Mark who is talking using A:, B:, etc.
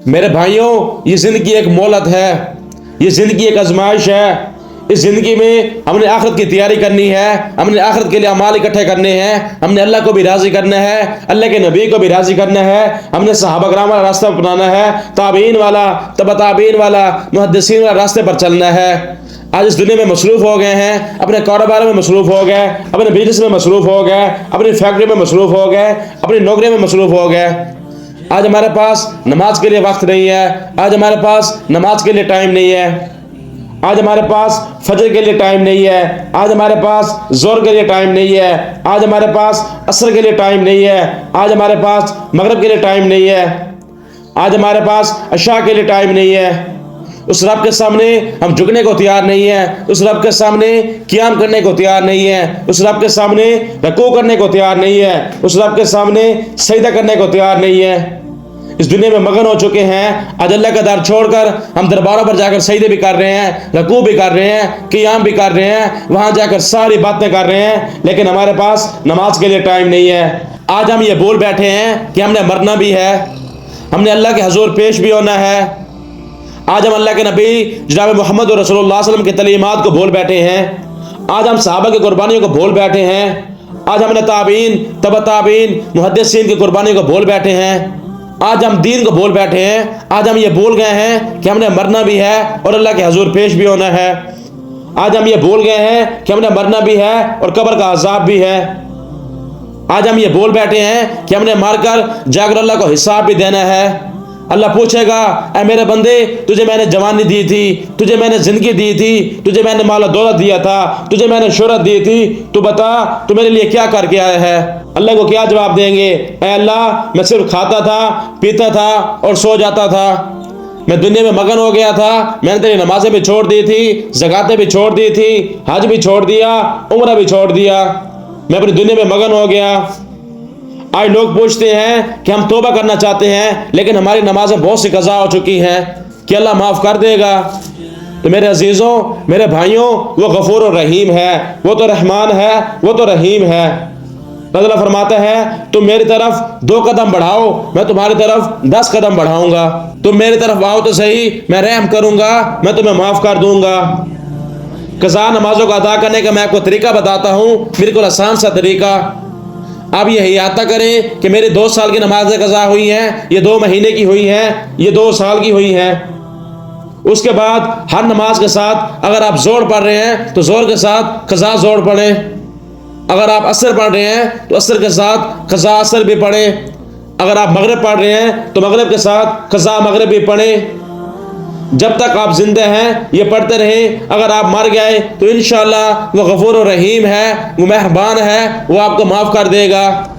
A: मेरे भाइयों, ये ज़िंदगी एक मोहलत है, ये ज़िंदगी एक आजमाइश है। इस ज़िंदगी में हमने आखिरत की तैयारी करनी है, हमने आखिरत के लिए अमाल इकट्ठे करने हैं, हमने अल्लाह को भी राज़ी करना है, अल्लाह के नबी को भी राज़ी करना है, हमने सहाबा किराम वाला रास्ता अपनाना है, ताबीन वाला, तबा ताबीन वाला, मुहद्दिसीन वाला रास्ते पर चलना है। आज इस दुनिया में मसरूफ़ हो गए हैं, अपने कारोबार में मसरूफ़ हो गए, अपने बिजनेस में मसरूफ़ हो गए, अपनी फैक्ट्री में मसरूफ़ हो गए, अपनी नौकरी में मसरूफ़ हो गए। आज हमारे पास नमाज के लिए वक्त नहीं है, आज हमारे पास नमाज के लिए टाइम नहीं है, आज हमारे पास फजर के लिए टाइम नहीं है, आज हमारे पास ज़ोहर के लिए टाइम नहीं है, आज हमारे पास असर के लिए टाइम नहीं है, आज हमारे पास मगरिब के लिए टाइम नहीं है, आज हमारे पास अशा के लिए टाइम नहीं है। उस रब के सामने हम झुकने को तैयार नहीं है, उस रब के सामने क़ियाम करने को तैयार नहीं है, उस रब के सामने रुकू करने को तैयार नहीं है, उस रब के सामने सजदा करने को तैयार नहीं है। इस दुनिया में मगन हो चुके हैं, आज अल्लाह का दर छोड़कर हम दरबारों पर जाकर सजदे भी कर रहे हैं, रुकू भी कर रहे हैं, क़ियाम भी कर रहे हैं, वहाँ जाकर सारी बातें कर रहे हैं, लेकिन हमारे पास नमाज के लिए टाइम नहीं है। आज हम ये बोल बैठे हैं कि हमने मरना भी है, हमने अल्लाह के हजूर पेश भी होना है। आज हम अल्लाह के नबी जनाब मोहम्मद रसूलुल्लाह सल्लल्लाहु अलैहि वसल्लम की तलीमात को भूल बैठे हैं, आज हम सहाबा की कुर्बानियों को भूल बैठे हैं, आज हमने ताबीन, तबा ताबीन, मुहद्दिसीन की कुर्बानियों को भूल बैठे हैं, आज हम दीन को बोल बैठे हैं। आज हम ये बोल गए हैं कि हमने मरना भी है और अल्लाह के हजूर पेश भी होना है। आज हम ये बोल गए हैं कि हमने मरना भी है और कब्र का अजाब भी है। आज हम ये बोल बैठे हैं कि हमने मारकर जाकर अल्लाह को हिसाब भी देना है। अल्लाह पूछेगा, ऐ मेरे बंदे, तुझे मैंने जवानी दी थी, तुझे मैंने ज़िंदगी दी थी, तुझे मैंने माल दौलत दिया था, तुझे मैंने शोहरत दी थी, तू बता तू मेरे लिए क्या करके आया है। अल्लाह को क्या जवाब देंगे? ऐ अल्लाह, मैं सिर्फ खाता था, पीता था और सो जाता था, मैं दुनिया में मगन हो गया था, मैंने तेरी नमाजें भी छोड़ दी थी, ज़कातें भी छोड़ दी थी, हज भी छोड़ दिया, उम्रा भी छोड़ दिया, मैं अपनी दुनिया में मगन हो गया। आज लोग पूछते हैं कि हम तौबा करना चाहते हैं, लेकिन हमारी नमाजें बहुत सी कज़ा हो चुकी हैं कि अल्लाह माफ़ कर देगा। तो मेरे अजीज़ों, मेरे भाइयों, वो गफूर और रहीम है, वो तो रहमान है, वो तो रहीम है। अल्लाह फरमाता है, तुम मेरी तरफ 2 कदम बढ़ाओ, मैं तुम्हारी तरफ 10 कदम बढ़ाऊंगा। तुम मेरी तरफ आओ तो सही, मैं रहम करूंगा, मैं तुम्हें माफ़ कर दूंगा। कज़ा नमाजों को अदा करने का मैं आपको तरीका बताता हूँ, बिल्कुल आसान सा तरीका। आप ये हियाता करें कि मेरी 2 साल की नमाज़ें कज़ा हुई हैं, ये 2 महीने की हुई हैं, ये 2 साल की हुई हैं। उसके बाद हर नमाज के साथ अगर आप ज़ोर पढ़ रहे हैं तो ज़ोर के साथ कज़ा ज़ोर पढ़ें, अगर आप असर पढ़ रहे हैं तो असर के साथ कज़ा असर भी पढ़ें, अगर आप मगरिब पढ़ रहे हैं तो मगरिब के साथ कज़ा मगरिब भी पढ़ें। जब तक आप जिंदा हैं ये पढ़ते रहें। अगर आप मर गए तो इंशाअल्लाह वो गफूर और रहीम है, वो मेहरबान है, वो आपको माफ़ कर देगा।